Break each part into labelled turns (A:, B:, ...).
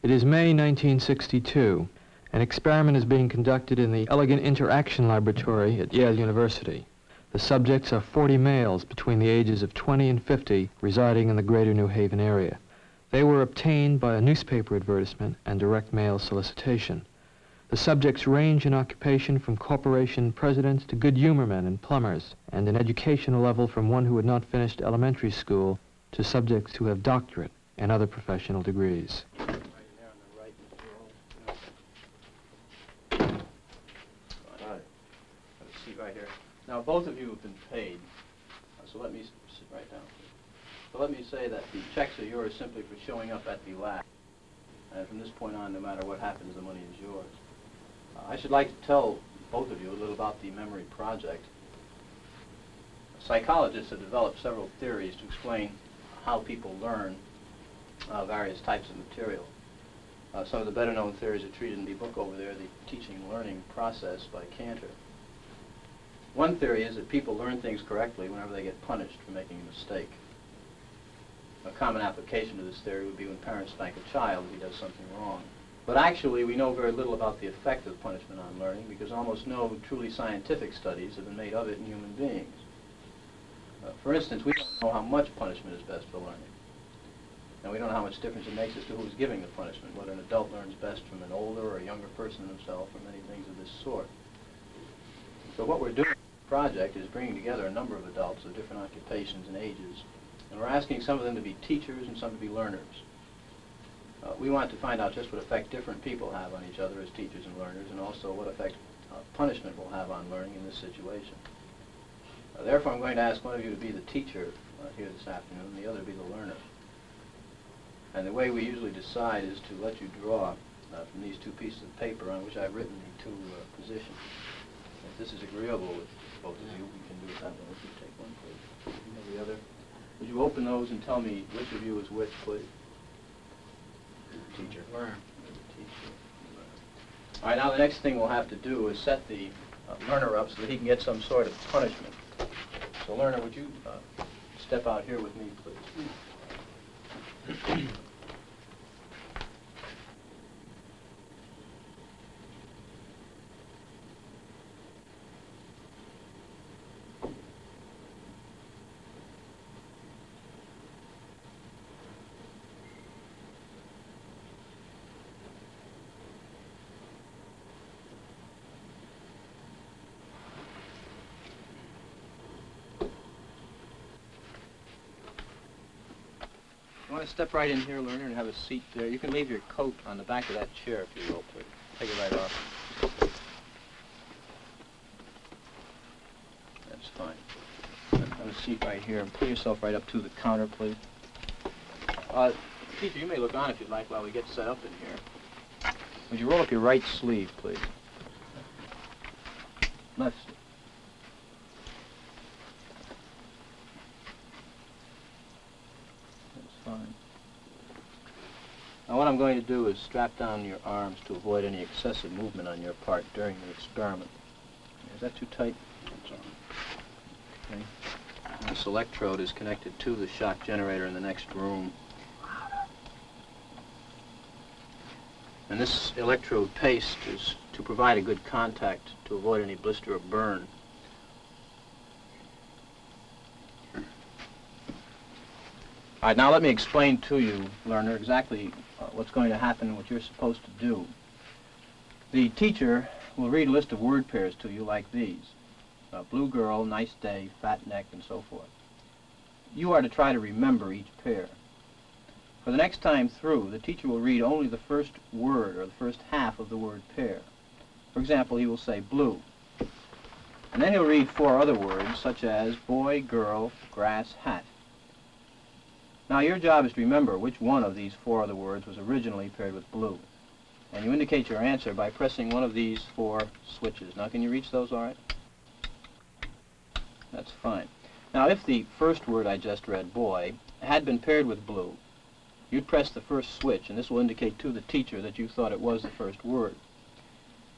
A: It is May 1962. An experiment is being conducted in the Elegant Interaction Laboratory at Yale University. The subjects are 40 males between the ages of 20 and 50 residing in the greater New Haven area. They were obtained by a newspaper advertisement and direct mail solicitation. The subjects range in occupation from corporation presidents to good humormen and plumbers, and in educational level from one who had not finished elementary school to subjects who have doctorate and other professional degrees.
B: Right here. Now, both of you have been paid, so let me sit right down. So let me say that the checks are yours simply for showing up at the lab. And from this point on, no matter what happens, the money is yours. I should like to tell both of you a little about the memory project. Psychologists have developed several theories to explain how people learn various types of material. Some of the better-known theories are treated in the book over there, The Teaching and Learning Process by Cantor. One theory is that people learn things correctly whenever they get punished for making a mistake. A common application of this theory would be when parents spank a child if he does something wrong. But actually, we know very little about the effect of punishment on learning because almost no truly scientific studies have been made of it in human beings. For instance, we don't know how much punishment is best for learning. And we don't know how much difference it makes as to who's giving the punishment, whether an adult learns best from an older or a younger person himself, or many things of this sort. So what we're doing in the project is bringing together a number of adults of different occupations and ages, and we're asking some of them to be teachers and some to be learners. We want to find out just what effect different people have on each other as teachers and learners, and also what effect punishment will have on learning in this situation. Therefore, I'm going to ask one of you to be the teacher here this afternoon, and the other to be the learner. And the way we usually decide is to let you draw from these two pieces of paper on which I've written the two positions. If this is agreeable with both of you, we can do it that way. If you take one, please. And the other. Would you open those and tell me which of you is which, please? Teacher. Learner. Teacher. All right, now the next thing we'll have to do is set the learner up so that he can get some sort of punishment. So, learner, would you step out here with me, please? You want to step right in here, learner, and have a seat there. You can leave your coat on the back of that chair if you will, please. Take it right off. That's fine. Have a seat right here and pull yourself right up to the counter, please. Teacher, you may look on if you'd like while we get set up in here. Would you roll up your right sleeve, please? Left sleeve. Fine. Now what I'm going to do is strap down your arms to avoid any excessive movement on your part during the experiment. Is that too tight? That's all. Okay. This electrode is connected to the shock generator in the next room. And this electrode paste is to provide a good contact to avoid any blister or burn. All right, now let me explain to you, learner, exactly what's going to happen and what you're supposed to do. The teacher will read a list of word pairs to you like these. Blue girl, nice day, fat neck, and so forth. You are to try to remember each pair. For the next time through, the teacher will read only the first word or the first half of the word pair. For example, he will say blue. And then he'll read 4 other words, such as boy, girl, grass, hat. Now, your job is to remember which one of these 4 other words was originally paired with blue. And you indicate your answer by pressing one of these 4 switches. Now, can you reach those all right? That's fine. Now, if the first word I just read, boy, had been paired with blue, you'd press the first switch, and this will indicate to the teacher that you thought it was the first word.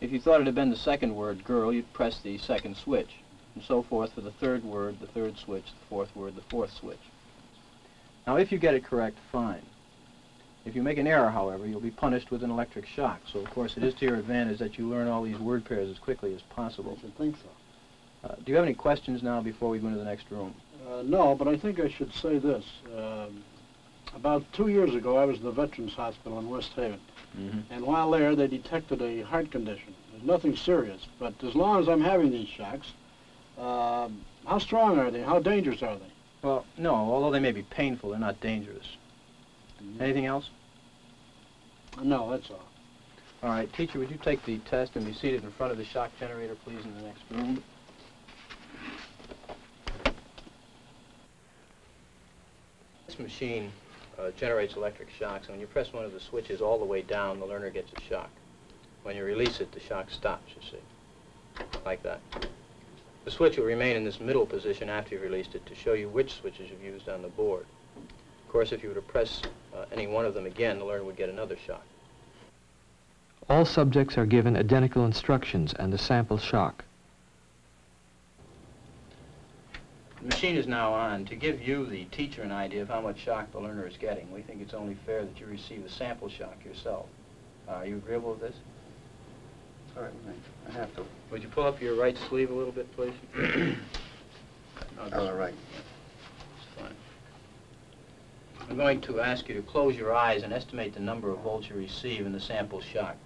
B: If you thought it had been the second word, girl, you'd press the second switch, and so forth for the third word, the third switch, the fourth word, the fourth switch. Now, if you get it correct, fine. If you make an error, however, you'll be punished with an electric shock. So, of course, it is to your advantage that you learn all these word pairs as quickly as possible.
C: I should think so.
B: Do you have any questions now before we go into the next room?
C: No, but I think I should say this. About 2 years ago, I was in the Veterans Hospital in West Haven. And while there, they detected a heart condition. There's nothing serious, but as long as I'm having these shocks, how strong are they? How dangerous are they?
B: Well, no, although they may be painful, they're not dangerous. Anything else?
C: No, that's all.
B: All right, teacher, would you take the test and be seated in front of the shock generator, please, in the next room? This machine generates electric shocks, and when you press one of the switches all the way down, the learner gets a shock. When you release it, the shock stops, you see, like that. The switch will remain in this middle position after you've released it to show you which switches you've used on the board. Of course, if you were to press any one of them again, the learner would get another shock.
A: All subjects are given identical instructions and a sample shock.
B: The machine is now on. To give you, the teacher, an idea of how much shock the learner is getting, we think it's only fair that you receive a sample shock yourself. Are you agreeable with this?
C: All right, I have to.
B: Would you pull up your right sleeve a little bit, please?
C: All right.
B: That's fine. I'm going to ask you to close your eyes and estimate the number of volts you receive in the sample shock.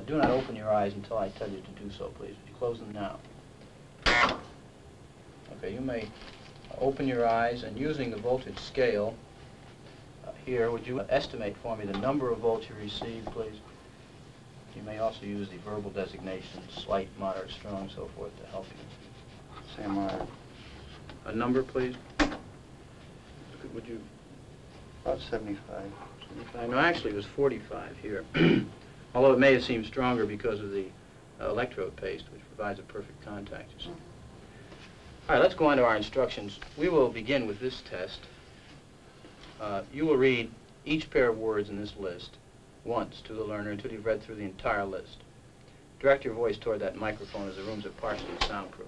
B: Do not open your eyes until I tell you to do so, please. Would you close them now? Okay, you may open your eyes, and using the voltage scale here, would you estimate for me the number of volts you receive, please? You may also use the verbal designations, slight, moderate, strong, so forth, to help you.
C: Say moderate.
B: A number, please? Would you?
C: About 75.
B: 75? No, actually, it was 45 here. Although it may have seemed stronger because of the electrode paste, which provides a perfect contact, you see. All right, let's go on to our instructions. We will begin with this test. You will read each pair of words in this list once to the learner until you've read through the entire list. Direct your voice toward that microphone, as the rooms are partially soundproof.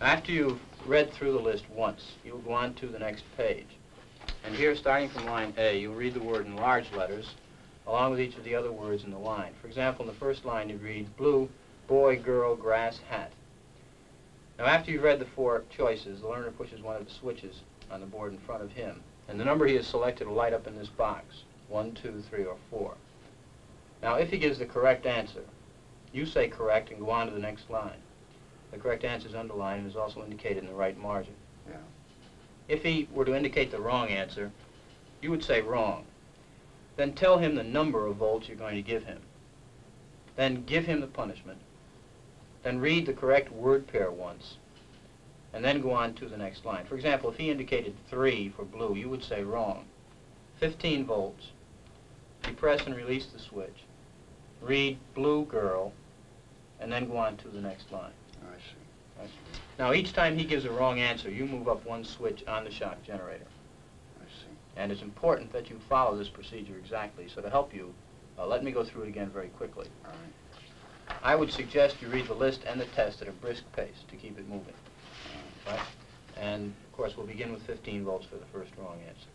B: After you've read through the list once, you will go on to the next page. And here, starting from line A, you'll read the word in large letters, along with each of the other words in the line. For example, in the first line, you read blue, boy, girl, grass, hat. Now, after you've read the four choices, the learner pushes one of the switches on the board in front of him, and the number he has selected will light up in this box, 1, 2, 3, or 4. Now, if he gives the correct answer, you say correct and go on to the next line. The correct answer is underlined and is also indicated in the right margin.
C: Yeah.
B: If he were to indicate the wrong answer, you would say wrong. Then tell him the number of volts you're going to give him. Then give him the punishment. Then read the correct word pair once, and then go on to the next line. For example, if he indicated 3 for blue, you would say wrong. 15 volts. Depress and release the switch. Read blue girl, and then go on to the next line.
C: I see.
B: Right. Now, each time he gives a wrong answer, you move up one switch on the shock generator.
C: I see.
B: And it's important that you follow this procedure exactly. So to help you, let me go through it again very quickly.
C: All right.
B: I would suggest you read the list and the test at a brisk pace to keep it moving. Right? And, of course, we'll begin with 15 volts for the first wrong answer.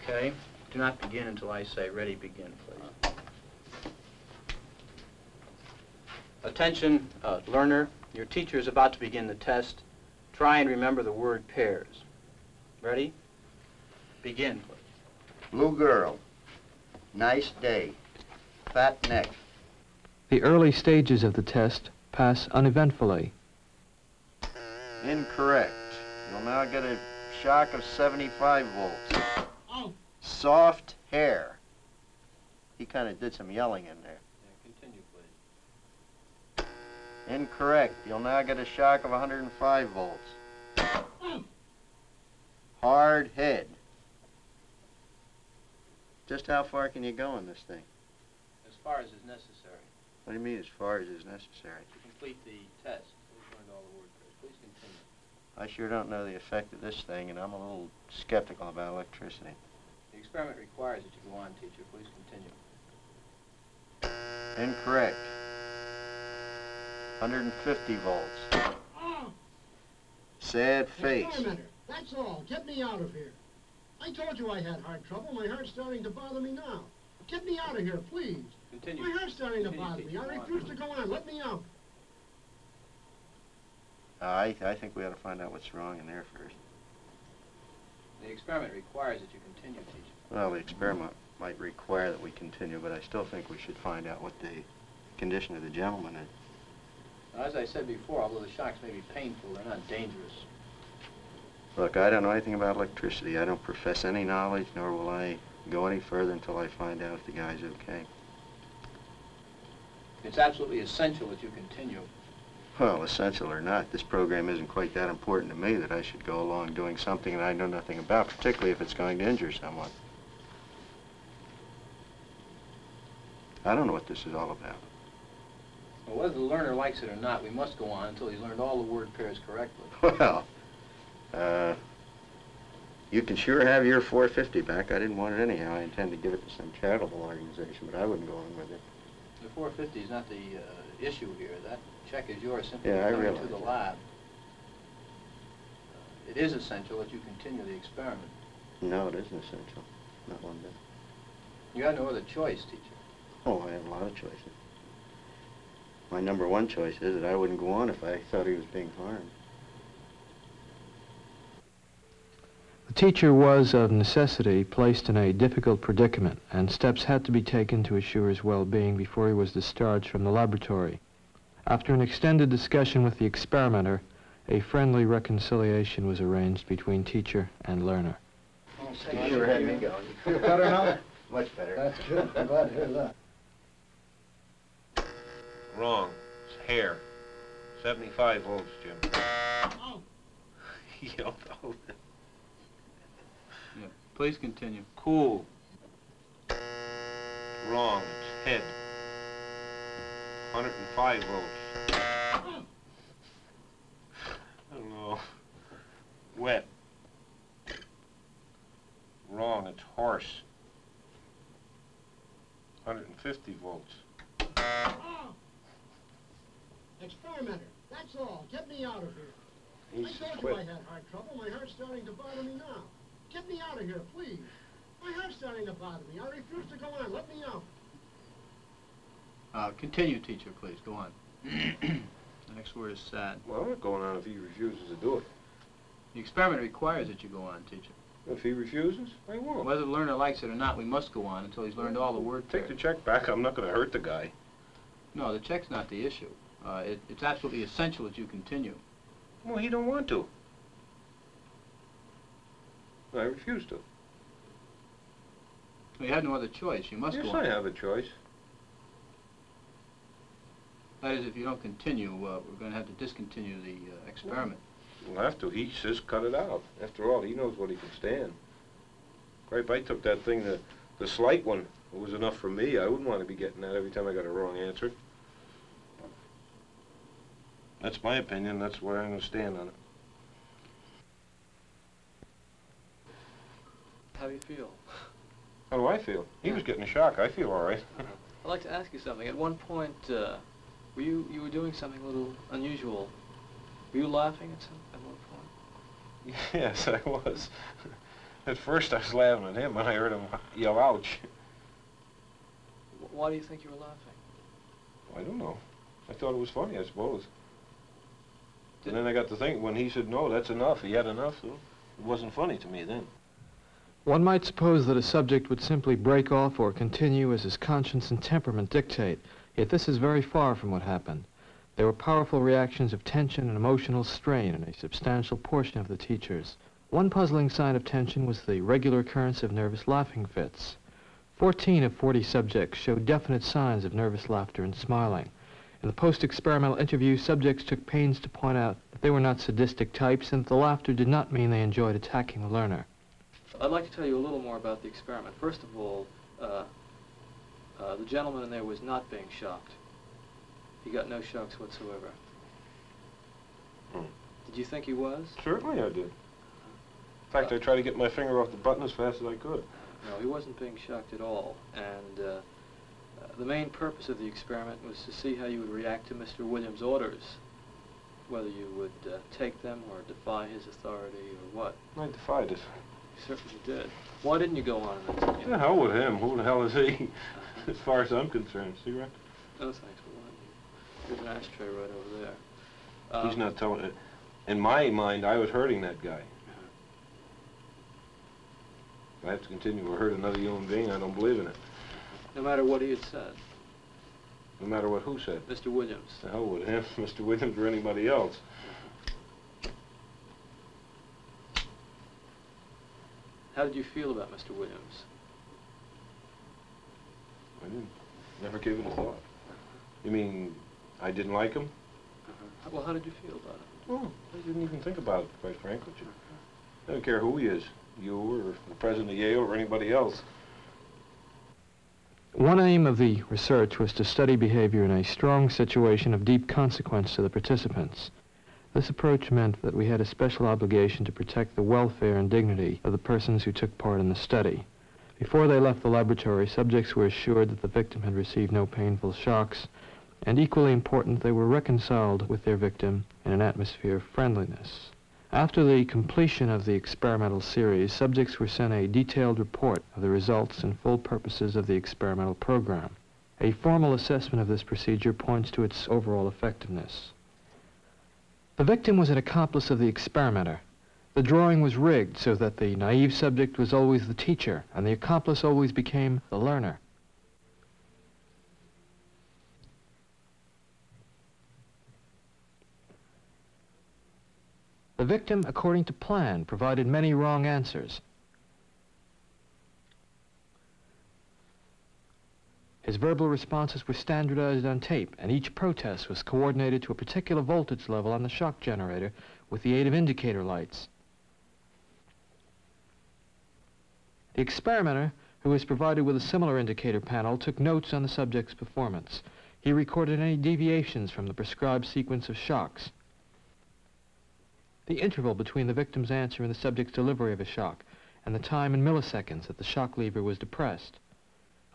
B: Okay? Do not begin until I say ready, begin, please. Attention, learner. Your teacher is about to begin the test. Try and remember the word pairs. Ready? Begin, please.
C: Blue girl. Nice day. Fat neck.
A: The early stages of the test pass uneventfully.
C: Incorrect. You'll now get a shock of 75 volts. Oh. Soft hair. He kind of did some yelling in there.
B: Yeah, continue, please.
C: Incorrect. You'll now get a shock of 105 volts. Oh. Hard head. Just how far can you go in this thing?
B: As far as is necessary.
C: What do you mean, as far as is necessary?
B: To complete the test, we've learned all the word pairs. Please continue.
C: I sure don't know the effect of this thing, and I'm a little skeptical about electricity.
B: The experiment requires that you go on, teacher. Please continue.
C: Incorrect. 150 volts.
D: Oh.
C: Sad face.
D: Experimenter, that's all. Get me out of here. I told you I had heart trouble. My heart's starting to bother me now.
C: Get me out of here, please.
B: Continue.
C: My heart's starting to bother me.
B: Teacher.
C: I refuse to go on. Let me out.
D: I think we ought to find out what's wrong in there first.
B: The experiment requires that you continue, teacher.
D: Well, the experiment might require that we continue, but I still think we should find out what the condition of the gentleman is.
B: Now, as I said before, although the shocks may be painful, they're not dangerous.
D: Look, I don't know anything about electricity. I don't profess any knowledge, nor will I go any further until I find out if the guy's okay.
B: It's absolutely essential that you continue.
D: Well, essential or not, this program isn't quite that important to me that I should go along doing something that I know nothing about, particularly if it's going to injure someone. I don't know what this is all about.
B: Well, whether the learner likes it or not, we must go on until he's learned all the word pairs correctly.
D: Well, you can sure have your $4.50 back. I didn't want it anyhow. I intend to give it to some charitable organization, but I wouldn't go on with it.
B: The $4.50 is not the issue here. That check is yours simply
D: Yeah, I
B: coming
D: realize
B: to the
D: that.
B: lab. It is essential that you continue the experiment.
D: No, it isn't essential. Not one bit.
B: You have no other choice, teacher.
D: Oh, I have a lot of choices. My number one choice is that I wouldn't go on if I thought he was being harmed.
A: The teacher was, of necessity, placed in a difficult predicament, and steps had to be taken to assure his well-being before he was discharged from the laboratory. After an extended discussion with the experimenter, a friendly reconciliation was arranged between teacher and learner.
D: You sure had me going. You feel better now? Much better.
C: That's good. I'm glad to hear that.
E: Wrong. It's hair. 75 volts, Jim.
C: Oh.
E: He yelled out.
B: Yeah. Please continue.
E: Cool. Wrong. It's head. 105 volts. I don't know. Wet. Wrong. It's horse. 150 volts.
C: Oh. Experimenter. That's all. Get me out of here.
E: He's
C: I told you I had heart trouble. My heart's starting to bother me now. Get me out of here, please. My heart's starting to bother me. I refuse to go on. Let me out.
B: Continue, teacher, please. Go on. The next word is sad.
E: Well, I'm not going on if he refuses to do it.
B: The experiment requires that you go on, teacher.
E: If he refuses, I won't.
B: Whether the learner likes it or not, we must go on until he's learned all the word
E: Take
B: pairs.
E: the check back. I'm not going to hurt the guy.
B: No, the check's not the issue. It's absolutely essential that you continue.
E: Well, he don't want to. I refuse to.
B: You have no other choice. You must
E: Yes,
B: go on.
E: I have a choice.
B: That is, if you don't continue, we're going to have to discontinue the experiment.
E: We'll have to. He says cut it out. After all, he knows what he can stand. If I took that thing, the slight one, it was enough for me. I wouldn't want to be getting that every time I got a wrong answer. That's my opinion. That's where I'm going to stand on it.
F: How do you feel?
E: How do I feel? He was getting a shock. I feel all right.
F: I'd like to ask you something. At one point, you were doing something a little unusual. Were you laughing at one point?
E: Yes, I was. At first I was laughing at him, and I heard him yell, ouch.
F: Why do you think you were laughing?
E: I don't know. I thought it was funny, I suppose. And then I got to think, when he said, no, that's enough, he had enough, so it wasn't funny to me then.
A: One might suppose that a subject would simply break off or continue as his conscience and temperament dictate, yet this is very far from what happened. There were powerful reactions of tension and emotional strain in a substantial portion of the teachers. One puzzling sign of tension was the regular occurrence of nervous laughing fits. 14 of 40 subjects showed definite signs of nervous laughter and smiling. In the post-experimental interview, subjects took pains to point out that they were not sadistic types and that the laughter did not mean they enjoyed attacking the learner.
F: I'd like to tell you a little more about the experiment. First of all, the gentleman in there was not being shocked. He got no shocks whatsoever. Did you think he was?
E: Certainly I did. In fact, I tried to get my finger off the button as fast as I could.
F: No, he wasn't being shocked at all. And the main purpose of the experiment was to see how you would react to Mr. Williams' orders, whether you would take them or defy his authority or what.
E: I defied it.
F: You certainly did. Why didn't you go on in that?
E: The hell with him. Who the hell is he? As far as I'm concerned. Cigarette?
F: No, thanks for that. There's an ashtray right over there.
E: He's not telling it. In my mind, I was hurting that guy. If I have to continue to hurt another human being, I don't believe in it.
F: No matter what he had said.
E: No matter what who said.
F: Mr. Williams.
E: The hell with him, Mr. Williams or anybody else.
F: How did you feel about Mr. Williams?
E: I didn't. Never gave it a thought. You mean I didn't like him?
F: Well, how did you feel about it?
E: Oh, I didn't even think about it, quite frankly. I don't care who he is, you or the president of Yale or anybody else.
A: One aim of the research was to study behavior in a strong situation of deep consequence to the participants. This approach meant that we had a special obligation to protect the welfare and dignity of the persons who took part in the study. Before they left the laboratory, subjects were assured that the victim had received no painful shocks, and equally important, they were reconciled with their victim in an atmosphere of friendliness. After the completion of the experimental series, subjects were sent a detailed report of the results and full purposes of the experimental program. A formal assessment of this procedure points to its overall effectiveness. The victim was an accomplice of the experimenter. The drawing was rigged so that the naive subject was always the teacher, and the accomplice always became the learner. The victim, according to plan, provided many wrong answers. His verbal responses were standardized on tape, and each protest was coordinated to a particular voltage level on the shock generator with the aid of indicator lights. The experimenter, who was provided with a similar indicator panel, took notes on the subject's performance. He recorded any deviations from the prescribed sequence of shocks, the interval between the victim's answer and the subject's delivery of a shock, and the time in milliseconds that the shock lever was depressed.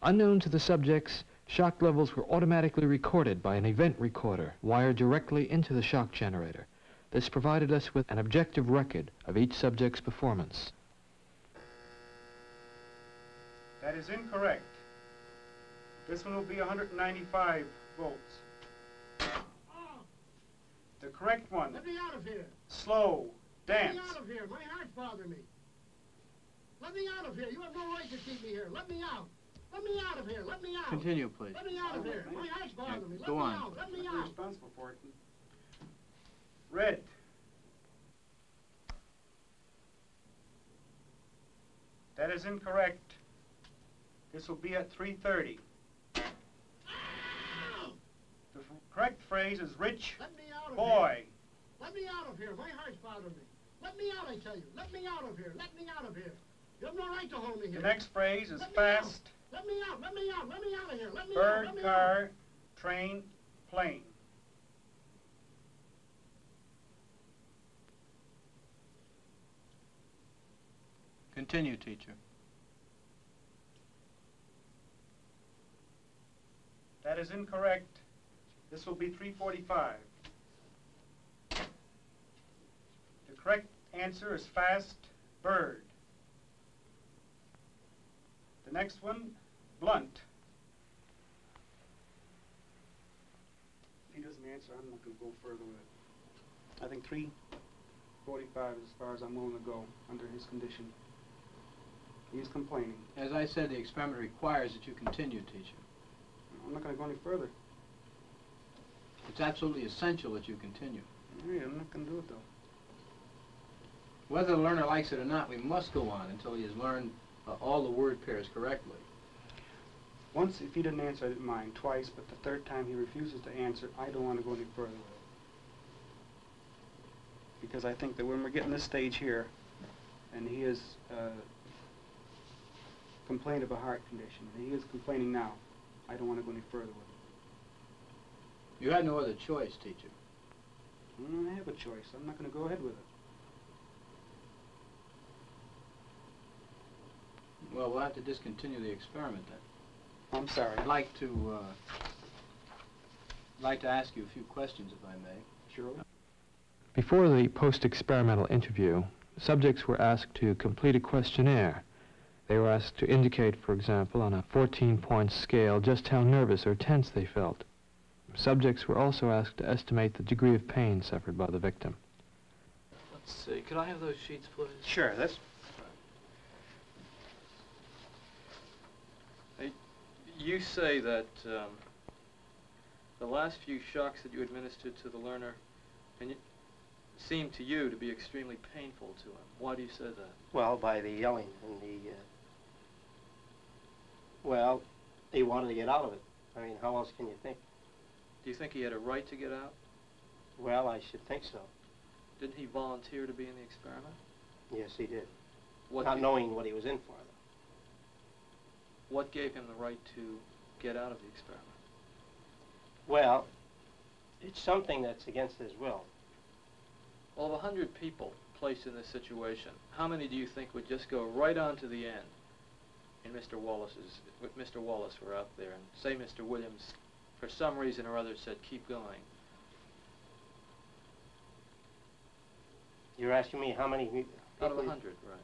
A: Unknown to the subjects, shock levels were automatically recorded by an event recorder wired directly into the shock generator. This provided us with an objective record of each subject's performance.
G: That is incorrect. This one will be 195 volts. The correct one.
C: Let me out of here.
G: Slow. Dance.
C: Let me out of here. My heart's bothering me. Let me out of here. You have no right to keep me here. Let me out. Let me out of here. Let me out.
B: Continue, please.
C: Let me out of here. My heart's bothering me. Let
B: go
C: me
B: on.
C: out. Let me
G: You're
C: out.
G: responsible for it. Red. That is incorrect. This will be at 3:30. The correct phrase is rich
C: Let me out of
G: boy.
C: here. Let me out of here. My heart's bothering me. Let me out, I tell you. Let me out of here. Let me out of here. You have no right to hold me here.
G: The next phrase is
C: Let me
G: fast.
C: Let me out. Let me out. Let me out of here. Let me out.
G: Bird,
C: Let me
G: car,
C: out.
G: train, plane.
B: Continue, teacher.
G: That is incorrect. This will be 3:45. The correct answer is fast bird. The next one, blunt. If he doesn't answer, I'm not going to go further with it. I think 3:45 is as far as I'm willing to go under his condition. He's complaining.
B: As I said, the experiment requires that you continue, teacher.
G: I'm not going to go any further.
B: It's absolutely essential that you continue.
G: Yeah, I'm not going to do it, though.
B: Whether the learner likes it or not, we must go on until he has learned all the word pairs correctly.
G: Once, if he didn't answer, I didn't mind. Twice, but the third time he refuses to answer, I don't want to go any further with it. Because I think that when we're getting this stage here, and he is complained of a heart condition, and he is complaining now, I don't want to go any further with it.
B: You had no other choice, teacher.
G: I have a choice. I'm not going to go ahead with it.
B: Well, we'll have to discontinue the experiment then.
G: I'm sorry.
B: I'd like to ask you a few questions, if I may.
G: Sure.
A: Before the post-experimental interview, Subjects were asked to complete a questionnaire. They were asked to indicate, for example, on a 14-point scale, just how nervous or tense they felt. Subjects were also asked to estimate the degree of pain suffered by the victim.
F: Let's see. Could I have those sheets, please?
B: Sure, that's...
F: You say that the last few shocks that you administered to the learner seemed to you to be extremely painful to him. Why do you say that?
H: Well, by the yelling and the... well, he wanted to get out of it. I mean, how else can you think?
F: Do you think he had a right to get out?
H: Well, I should think so.
F: Didn't he volunteer to be in the experiment?
H: Yes, he did.
F: What
H: Not knowing what he was in for, though.
F: What gave him the right to get out of the experiment?
H: Well, it's something that's against his will.
F: Well, of 100 people placed in this situation, how many do you think would just go right on to the end in Mr. Wallace's, if Mr. Wallace were out there, and say Mr. Williams, for some reason or other, said, keep going?
H: You're asking me how many people?
F: Out of 100, right.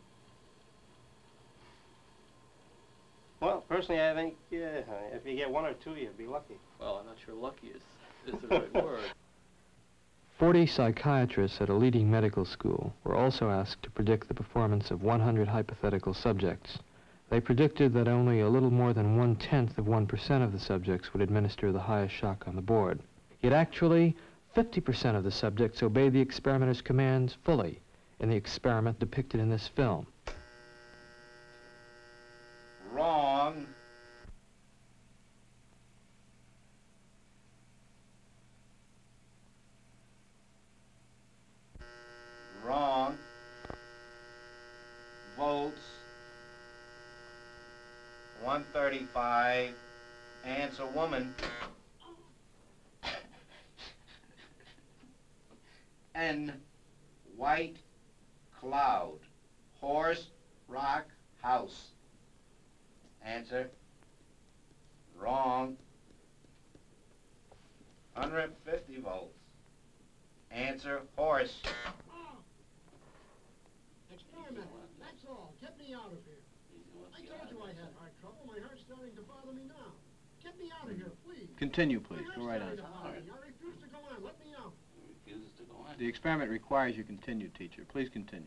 H: Well, personally, I think, yeah, if you get one or two, you'd be lucky.
F: Well, I'm not sure lucky is the right word.
A: 40 psychiatrists at a leading medical school were also asked to predict the performance of 100 hypothetical subjects. They predicted that only a little more than 1/10 of 1% of the subjects would administer the highest shock on the board. Yet actually, 50% of the subjects obeyed the experimenter's commands fully in the experiment depicted in this film.
D: Wrong. Wrong. Volts. 135. Answer woman. N. White cloud. Horse, rock, house. Answer. Wrong. 150 volts. Answer, horse.
I: Experiment, that's all. Get me out of here. I told you I had heart trouble. My heart's starting to bother me now. Get me out of here, please.
J: Continue, please. Go right on.
I: I refuse to go on. Let me out.
B: Refuses to go on.
J: The experiment requires you continue, teacher. Please continue.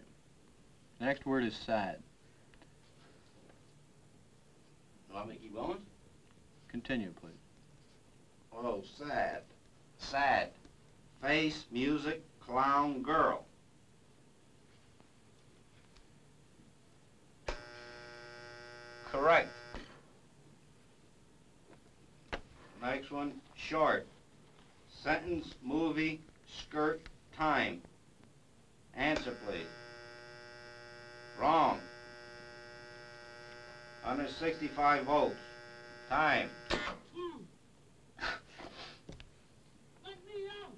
J: The next word is sad.
D: Want me to keep going?
J: Continue, please.
D: Oh, sad. Sad. Face, music, clown, girl. Correct. Next one, short. Sentence, movie, skirt, time. Answer, please. Wrong. Under 65 volts. Time.
I: Let me out.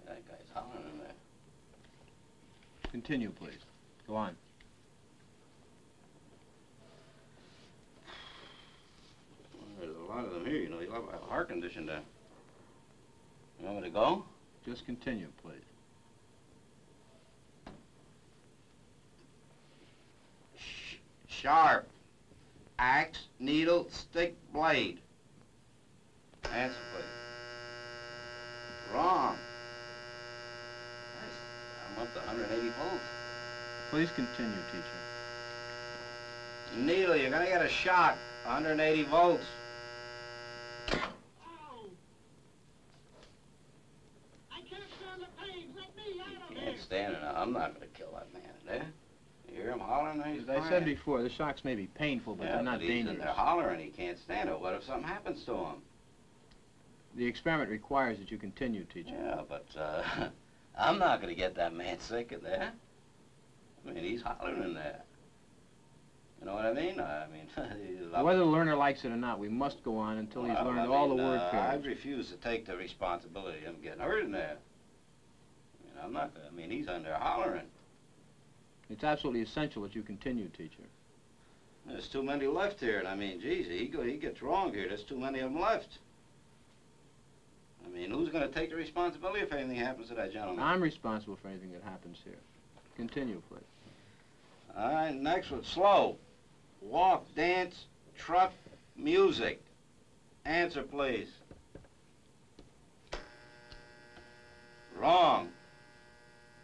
B: That guy's hollering in there.
J: Continue, please. Go on.
D: Well, there's a lot of them here, you know. You'll have a heart condition there. You want me to go?
J: Just continue, please.
D: Sharp. Axe, needle, stick, blade. Answer, please. Wrong. I'm up to 180 volts.
J: Please continue, teacher.
D: Needle, you're gonna get a shock. 180 volts.
I: Ow. I can't stand the pain. Let me out of here.
D: Can't stand it now. I'm not gonna kill that man there. You hear him hollering? He's
J: As I said before, the shocks may be painful, but
D: yeah,
J: they're not
D: but he's in
J: dangerous.
D: there hollering. He can't stand it. What if something happens to him?
J: The experiment requires that you continue, teacher.
D: Yeah, but I'm not gonna get that man sick in there. I mean, he's hollering in there. You know what I mean?
J: Whether the learner likes it or not, we must go on until he's learned all the word
D: I
J: pairs.
D: refuse to take the responsibility of him getting hurt in there. I mean, he's in there hollering.
J: It's absolutely essential that you continue, teacher.
D: There's too many left here, and I mean, geez, he gets wrong here. There's too many of them left. I mean, who's going to take the responsibility if anything happens to that gentleman?
J: I'm responsible for anything that happens here. Continue, please.
K: All right, next one, slow. Walk, dance, truck, music. Answer, please. Wrong.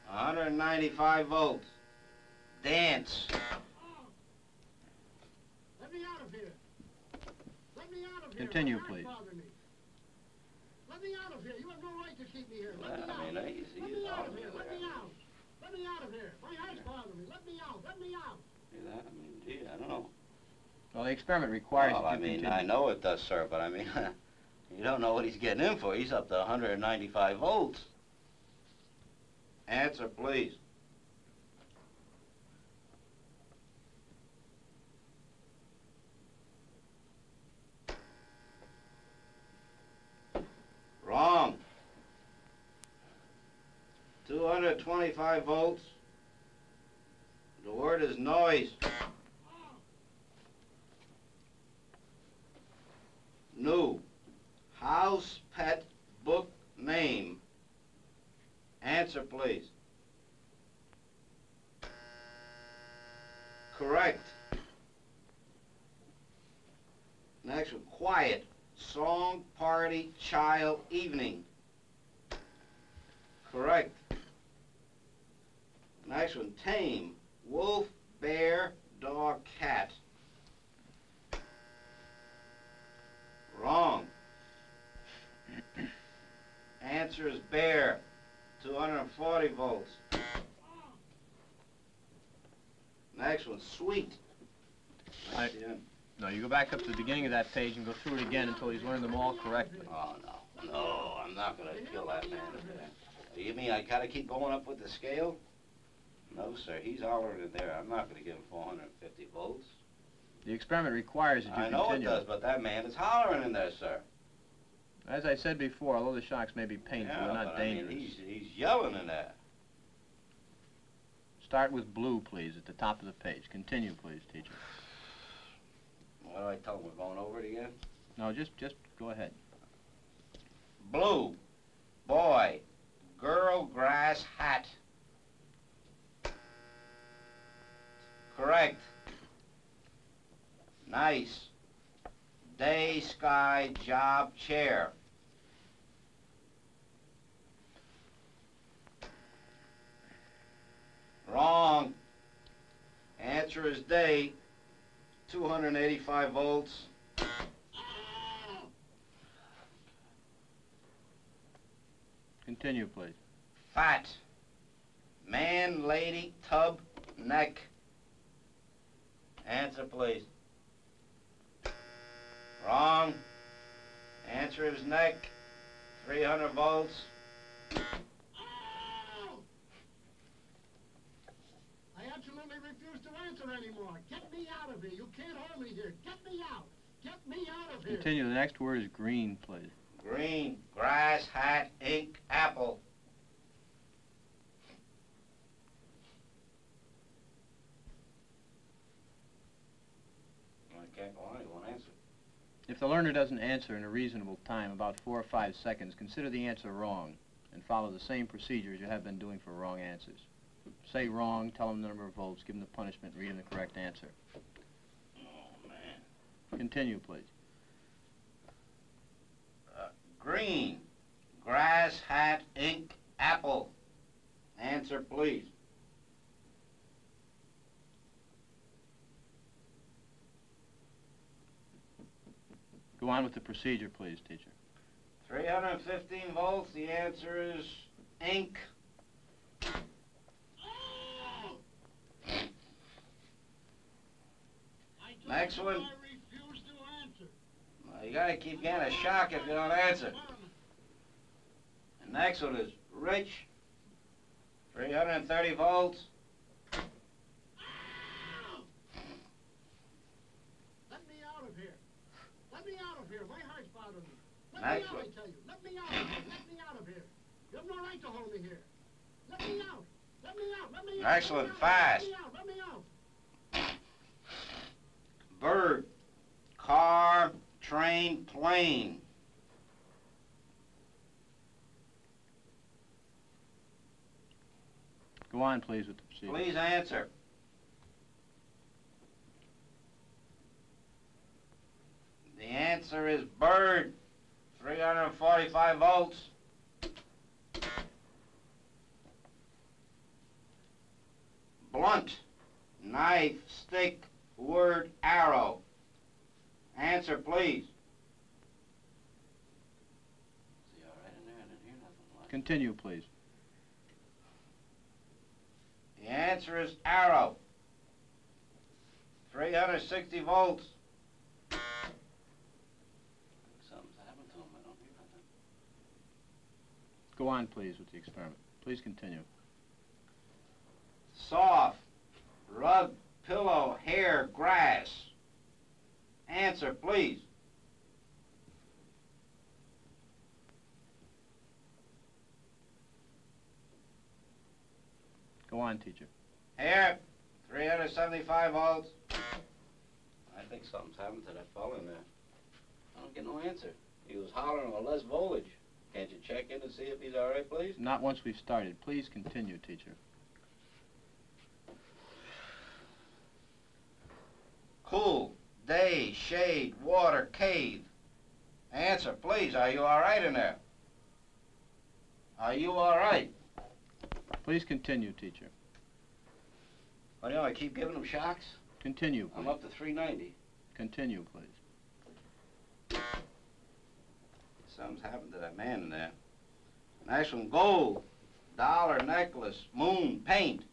K: 195 volts. Dance.
I: Let me out of here. Let me out of here.
J: Continue,
I: My heart's
J: please.
I: bothering me. Let me out of here. You have no right to keep me here. Let
K: Well,
I: me out.
K: I mean, easy.
I: Let me out of here. Let me out. Let me out of here. My heart's bothering me. Let me out. Let me out.
K: See that? I mean, gee, I don't know.
J: Well, the experiment requires
K: Well,
J: that
K: I
J: you
K: mean,
J: continue.
K: I know it does, sir, but I mean, you don't know what he's getting in for. He's up to 195 volts. Answer, please. Wrong. 225 volts. The word is noise. New. House pet book name. Answer, please. Correct. Next one, quiet. Song, party, child, evening. Correct. Next one, tame. Wolf, bear, dog, cat. Wrong. Answer is bear. 240 volts. Next one, sweet. That's the end.
J: No, you go back up to the beginning of that page and go through it again until he's learned them all correctly.
K: Oh, no. No, I'm not going to kill that man. You mean I got to keep going up with the scale? No, sir. He's hollering in there. I'm not going to give him 450 volts.
J: The experiment requires that you
K: I know
J: continue.
K: it does, but that man is hollering in there, sir.
J: As I said before, although the shocks may be painful,
K: Yeah,
J: they're not
K: but
J: dangerous.
K: I mean, he's yelling in there.
J: Start with blue, please, at the top of the page. Continue, please, teacher.
K: What do I tell him? We're going over it again?
J: No, just go ahead.
K: Blue. Boy. Girl, grass, hat. Correct. Nice. Day, sky, job, chair. Wrong. Answer is day. 285 volts.
J: Continue, please.
K: Fat. Man, lady, tub, neck. Answer, please. Wrong. Answer is neck. 300 volts.
I: I absolutely refuse to answer anymore. Get me out of here. You can't hold me here. Get me out. Get me out of here.
J: Continue. The next word is green, please.
K: Green, grass, hat, ink, apple. I can't go on. He won't answer.
J: If the learner doesn't answer in a reasonable time, about 4 or 5 seconds, consider the answer wrong and follow the same procedures you have been doing for wrong answers. Say wrong, tell him the number of volts, give him the punishment, read him the correct answer.
K: Oh, man.
J: Continue, please.
K: Green, grass, hat, ink, apple. Answer, please.
J: Go on with the procedure, please, teacher.
K: 315 volts. The answer is ink. Next one.
I: I refuse to answer.
K: Well, you gotta keep getting a shock if you don't answer. The next one is rich. 330 volts.
I: Let me out of here. Let me out of here. My heart's bothering me. Let
K: Next
I: me out,
K: one.
I: I tell you. Let me out of here. Let me out of here. You have no right to hold me here. Let me out. Let me out. Let me out.
K: Excellent.
I: Let me out.
K: Fast.
I: Let me out. Let me out.
K: Bird. Car, train, plane.
J: Go on, please, with the procedure.
K: Please answer. answer is bird, 345 volts. Blunt, knife, stick, word, arrow. Answer, please. Is he all right in there? I didn't hear nothing.
J: Continue, please.
K: The answer is arrow, 360 volts. Something's happened to him. I don't hear nothing.
J: Go on, please, with the experiment. Please continue.
K: Soft, rug, pillow, hair, grass. Answer, please.
J: Go on, teacher.
K: Hair, 375 volts. I think something's happened to that fellow in there. I don't get no answer. He was hollering with less voltage. Can't you check in and see if he's all right, please?
J: Not once we've started. Please continue, teacher.
K: Cool, day, shade, water, cave. Answer, please. Are you all right in there? Are you all right?
J: Please continue, teacher.
K: What do you know, I keep giving him shocks?
J: Continue, please.
K: I'm up to 390.
J: Continue, please.
K: Something's happened to that man in there. Nice one, gold, dollar necklace, moon, paint.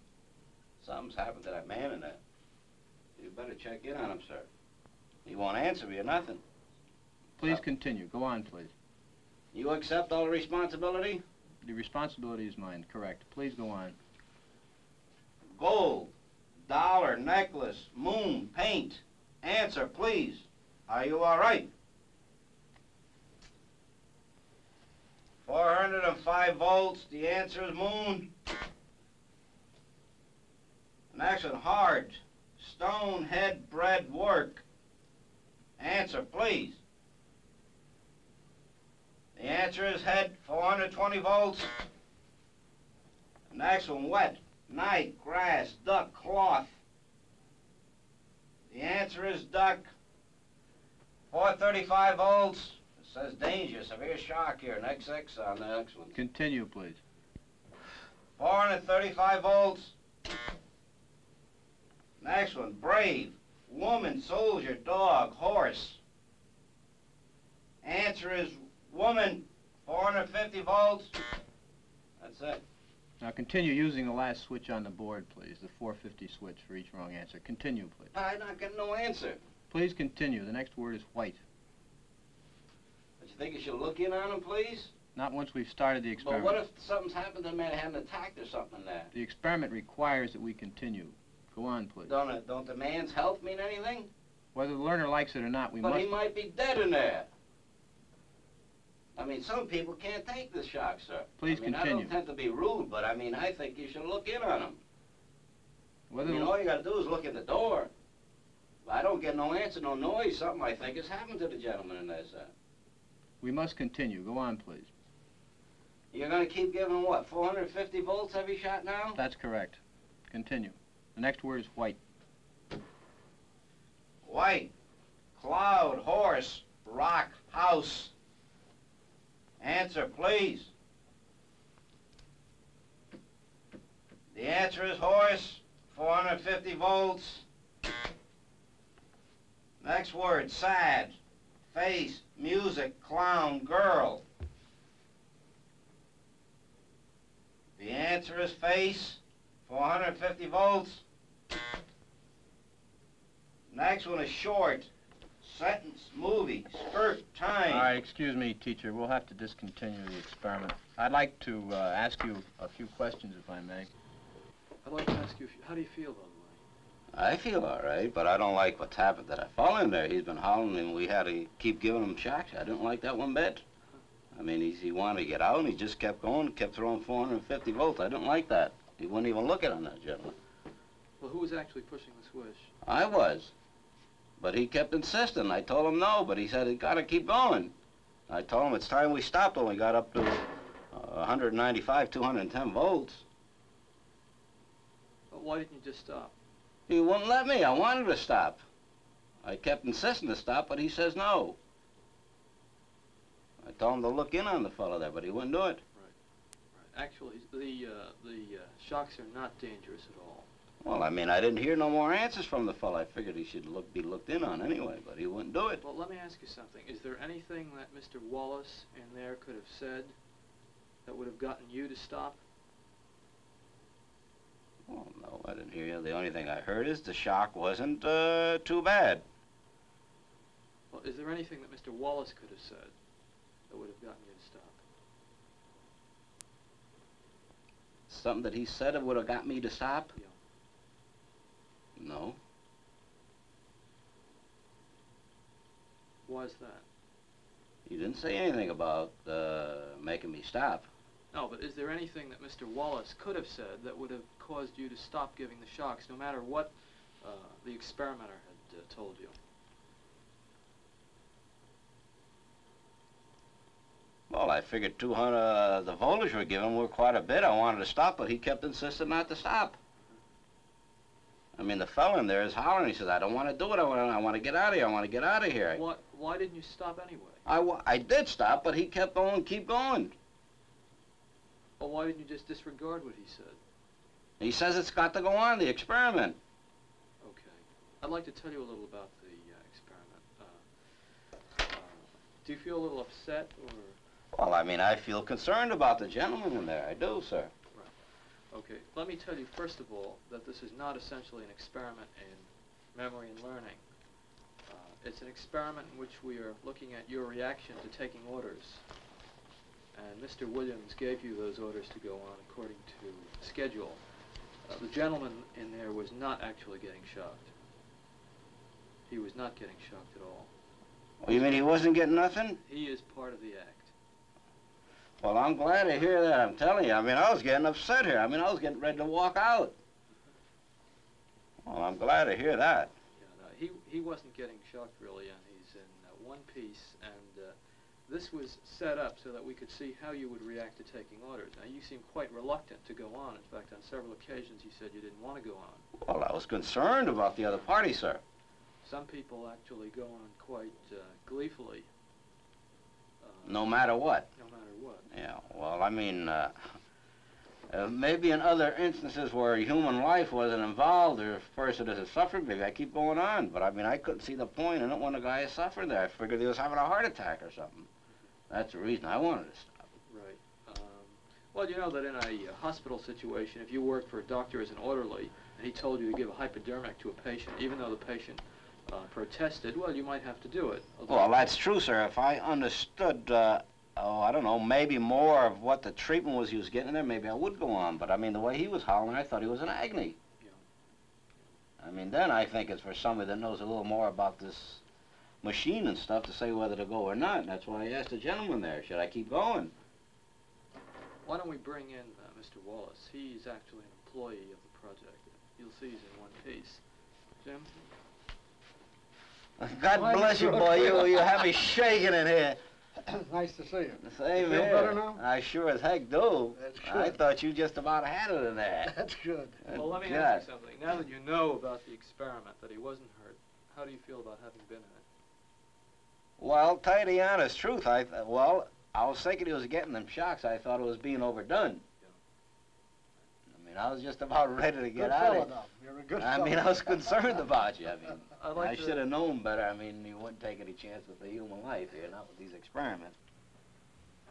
K: Something's happened to that man in there. You better check in on him, sir. He won't answer me or nothing.
J: Please continue. Go on, please.
K: You accept all the responsibility?
J: The responsibility is mine, correct. Please go on.
K: Gold, dollar, necklace, moon, paint. Answer, please. Are you all right? 405 volts. The answer is moon. Next one, hard, stone, head, bread, work. Answer, please. The answer is head, 420 volts. Next one, wet, night, grass, duck, cloth. The answer is duck, 435 volts. It says danger, severe shock here, an XX on the next one.
J: Continue, please.
K: 435 volts. Next one, brave, woman, soldier, dog, horse. Answer is woman, 450 volts. That's it.
J: Now continue using the last switch on the board, please. The 450 switch for each wrong answer. Continue, please.
K: I'm not getting no answer.
J: Please continue. The next word is white.
K: But you think you should look in on him, please?
J: Not once we've started the experiment.
K: But what if something's happened to the man, had an attack or something there?
J: The experiment requires that we continue. Go on, please.
K: Don't the man's health mean anything?
J: Whether the learner likes it or not, we must...
K: But he might be dead in there. I mean, some people can't take the shock, sir.
J: Please
K: continue. I don't tend to be rude, but I mean, I think you should look in on him.
J: Whether
K: all you got to do is look in the door. I don't get no answer, no noise. Something I think has happened to the gentleman in there, sir.
J: We must continue. Go on, please.
K: You're going to keep giving him, what, 450 volts every shot now?
J: That's correct. Continue. The next word is white.
K: White, cloud, horse, rock, house. Answer, please. The answer is horse, 450 volts. Next word, sad, face, music, clown, girl. The answer is face, 450 volts. Next one is short, sentence, movie, skirt, time.
J: All right, excuse me, teacher. We'll have to discontinue the experiment. I'd like to ask you a few questions, if I may.
F: I'd like to ask you, how do you feel, by the way?
K: I feel all right, but I don't like what's happened to that fellow in there. He's been hollering, and we had to keep giving him shocks. I didn't like that one bit. I mean, he wanted to get out, and he just kept going, kept throwing 450 volts. I didn't like that. He wouldn't even look at him, that gentleman.
F: Well, who was actually pushing the switch?
K: I was. But he kept insisting. I told him no, but he said, "You gotta keep going." I told him it's time we stopped when we got up to 195, 210 volts.
F: But why didn't you just stop?
K: He wouldn't let me. I wanted to stop. I kept insisting to stop, but he says no. I told him to look in on the fellow there, but he wouldn't do it.
F: Right. Actually, the shocks are not dangerous at all.
K: Well, I mean, I didn't hear no more answers from the fellow. I figured he should be looked in on anyway, but he wouldn't do it.
F: Well, let me ask you something. Is there anything that Mr. Wallace in there could have said that would have gotten you to stop?
K: Oh, no, I didn't hear you. The only thing I heard is the shock wasn't too bad.
F: Well, is there anything that Mr. Wallace could have said that would have gotten you to stop?
K: Something that he said that would have got me to stop?
F: Yeah.
K: No.
F: Why is that?
K: He didn't say anything about making me stop.
F: No, but is there anything that Mr. Wallace could have said that would have caused you to stop giving the shocks, no matter what the experimenter had told you?
K: Well, I figured 200, the voltage we're giving were quite a bit. I wanted to stop, but he kept insisting not to stop. I mean, the fellow in there is hollering. He says, I don't want to do it. I want to get out of here. I want to get out of here.
F: Why didn't you stop anyway?
K: I did stop, but he kept going, keep going.
F: Well, why didn't you just disregard what he said?
K: He says it's got to go on, the experiment.
F: Okay. I'd like to tell you a little about the experiment. Do you feel a little upset, or...?
K: Well, I mean, I feel concerned about the gentleman in there. I do, sir.
F: Right. Okay. Let me tell you, first of all, that this is not essentially an experiment in memory and learning. It's an experiment in which we are looking at your reaction to taking orders. And Mr. Williams gave you those orders to go on according to schedule. The gentleman in there was not actually getting shocked. He was not getting shocked at all.
K: Oh, you mean he wasn't getting nothing?
F: He is part of the act.
K: Well, I'm glad to hear that, I'm telling you. I mean, I was getting upset here. I mean, I was getting ready to walk out. Well, I'm glad to hear that.
F: Yeah, no, he wasn't getting shocked, really, and he's in one piece, and this was set up so that we could see how you would react to taking orders. Now, you seem quite reluctant to go on. In fact, on several occasions, you said you didn't want to go on.
K: Well, I was concerned about the other party, sir.
F: Some people actually go on quite gleefully.
K: No matter what?
F: No matter what.
K: Yeah, well, I mean, maybe in other instances where human life wasn't involved or if a person has suffered, maybe I keep going on. But, I mean, I couldn't see the point in it when the guy suffered there. I figured he was having a heart attack or something. That's the reason I wanted to stop.
F: Right. Well, you know that in a hospital situation, if you worked for a doctor as an orderly, and he told you to give a hypodermic to a patient, even though the patient protested, well, you might have to do it.
K: Well, that's true, sir. If I understood, I don't know, maybe more of what the treatment was he was getting there, maybe I would go on. But, I mean, the way he was hollering, I thought he was in agony. Yeah. I mean, then I think it's for somebody that knows a little more about this machine and stuff to say whether to go or not. And that's why I asked the gentleman there, should I keep going?
F: Why don't we bring in Mr. Wallace? He's actually an employee of the project. You'll see he's in one piece. Jim?
K: God bless you, boy. You have me shaking in here.
I: Nice to see you.
K: Same
I: you feel
K: here.
I: better now?
K: I sure as heck do.
I: That's good.
K: I thought you just about had it in there.
I: That's good.
F: Well, let me ask you something. Now that you know about the experiment, that he wasn't hurt, how do you feel about having been in it?
K: Well, tell you the honest truth, I was thinking he was getting them shocks. I thought it was being overdone. Yeah. I mean, I was just about ready to get out of it.
I: You're a good
K: I mean, I was concerned about you. I mean,
F: like
K: I should have known better. I mean, you wouldn't take any chance with the human life here, not with these experiments.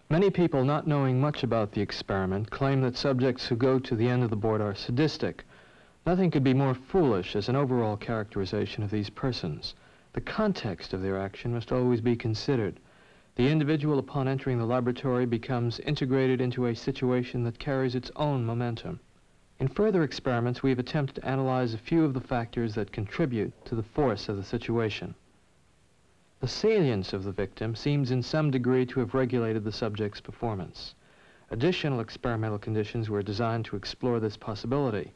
A: Many people, not knowing much about the experiment, claim that subjects who go to the end of the board are sadistic. Nothing could be more foolish as an overall characterization of these persons. The context of their action must always be considered. The individual, upon entering the laboratory, becomes integrated into a situation that carries its own momentum. In further experiments, we have attempted to analyze a few of the factors that contribute to the force of the situation. The salience of the victim seems in some degree to have regulated the subject's performance. Additional experimental conditions were designed to explore this possibility.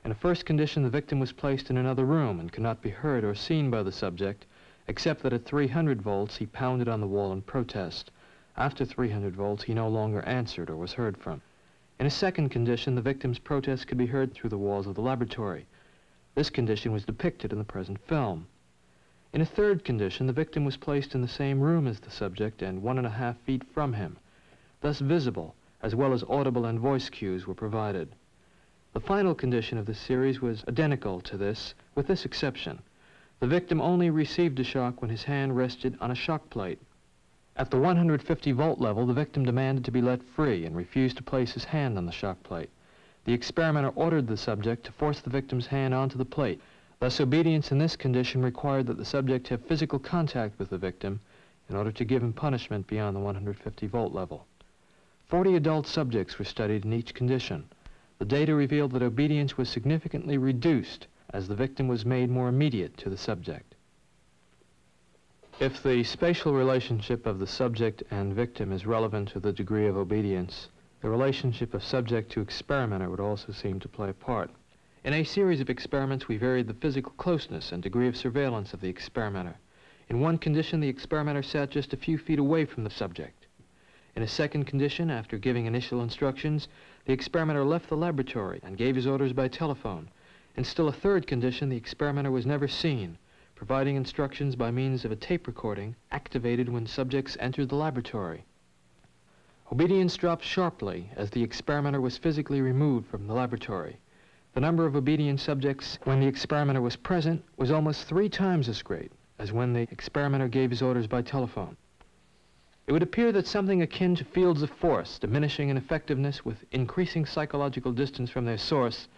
A: In a first condition, the victim was placed in another room and could not be heard or seen by the subject, except that at 300 volts he pounded on the wall in protest. After 300 volts, he no longer answered or was heard from. In a second condition, the victim's protest could be heard through the walls of the laboratory. This condition was depicted in the present film. In a third condition, the victim was placed in the same room as the subject and 1.5 feet from him. Thus visible, as well as audible and voice cues were provided. The final condition of the series was identical to this, with this exception. The victim only received a shock when his hand rested on a shock plate. At the 150-volt level, the victim demanded to be let free and refused to place his hand on the shock plate. The experimenter ordered the subject to force the victim's hand onto the plate. Thus, obedience in this condition required that the subject have physical contact with the victim in order to give him punishment beyond the 150-volt level. 40 adult subjects were studied in each condition. The data revealed that obedience was significantly reduced as the victim was made more immediate to the subject. If the spatial relationship of the subject and victim is relevant to the degree of obedience, the relationship of subject to experimenter would also seem to play a part. In a series of experiments, we varied the physical closeness and degree of surveillance of the experimenter. In one condition, the experimenter sat just a few feet away from the subject. In a second condition, after giving initial instructions, the experimenter left the laboratory and gave his orders by telephone. In still a third condition, the experimenter was never seen, providing instructions by means of a tape recording activated when subjects entered the laboratory. Obedience dropped sharply as the experimenter was physically removed from the laboratory. The number of obedient subjects when the experimenter was present was almost 3 times as great as when the experimenter gave his orders by telephone. It would appear that something akin to fields of force, diminishing in effectiveness with increasing psychological distance from their source,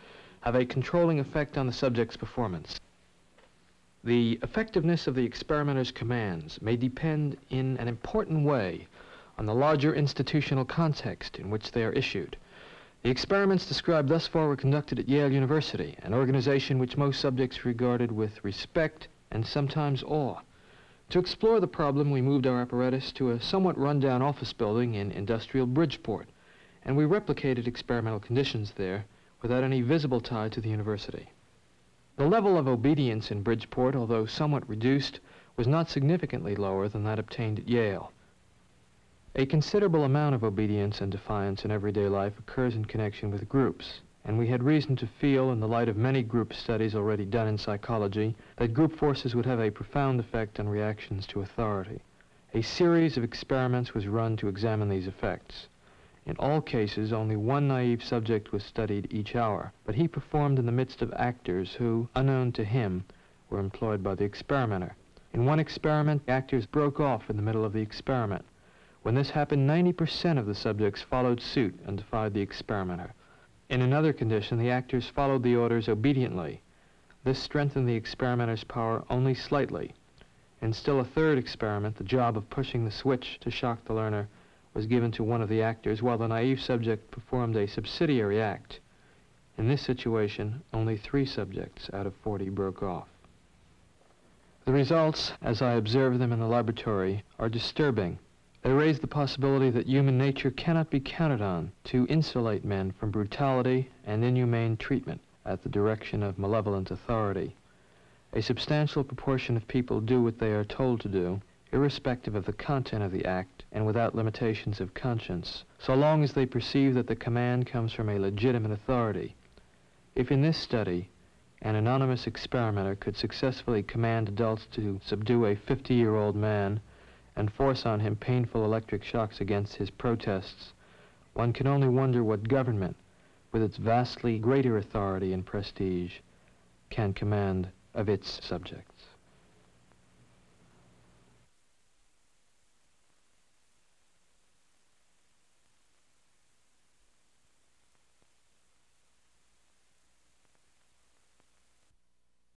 A: have a controlling effect on the subject's performance. The effectiveness of the experimenter's commands may depend in an important way on the larger institutional context in which they are issued. The experiments described thus far were conducted at Yale University, an organization which most subjects regarded with respect and sometimes awe. To explore the problem, we moved our apparatus to a somewhat run-down office building in industrial Bridgeport, and we replicated experimental conditions there without any visible tie to the university. The level of obedience in Bridgeport, although somewhat reduced, was not significantly lower than that obtained at Yale. A considerable amount of obedience and defiance in everyday life occurs in connection with groups, and we had reason to feel, in the light of many group studies already done in psychology, that group forces would have a profound effect on reactions to authority. A series of experiments was run to examine these effects. In all cases, only one naive subject was studied each hour, but he performed in the midst of actors who, unknown to him, were employed by the experimenter. In one experiment, the actors broke off in the middle of the experiment. When this happened, 90% of the subjects followed suit and defied the experimenter. In another condition, the actors followed the orders obediently. This strengthened the experimenter's power only slightly. In still a third experiment, the job of pushing the switch to shock the learner was given to one of the actors, while the naive subject performed a subsidiary act. In this situation, only 3 subjects out of 40 broke off. The results, as I observed them in the laboratory, are disturbing. They raise the possibility that human nature cannot be counted on to insulate men from brutality and inhumane treatment at the direction of malevolent authority. A substantial proportion of people do what they are told to do, irrespective of the content of the act and without limitations of conscience, so long as they perceive that the command comes from a legitimate authority. If in this study, an anonymous experimenter could successfully command adults to subdue a 50-year-old man and force on him painful electric shocks against his protests, one can only wonder what government, with its vastly greater authority and prestige, can command of its subjects.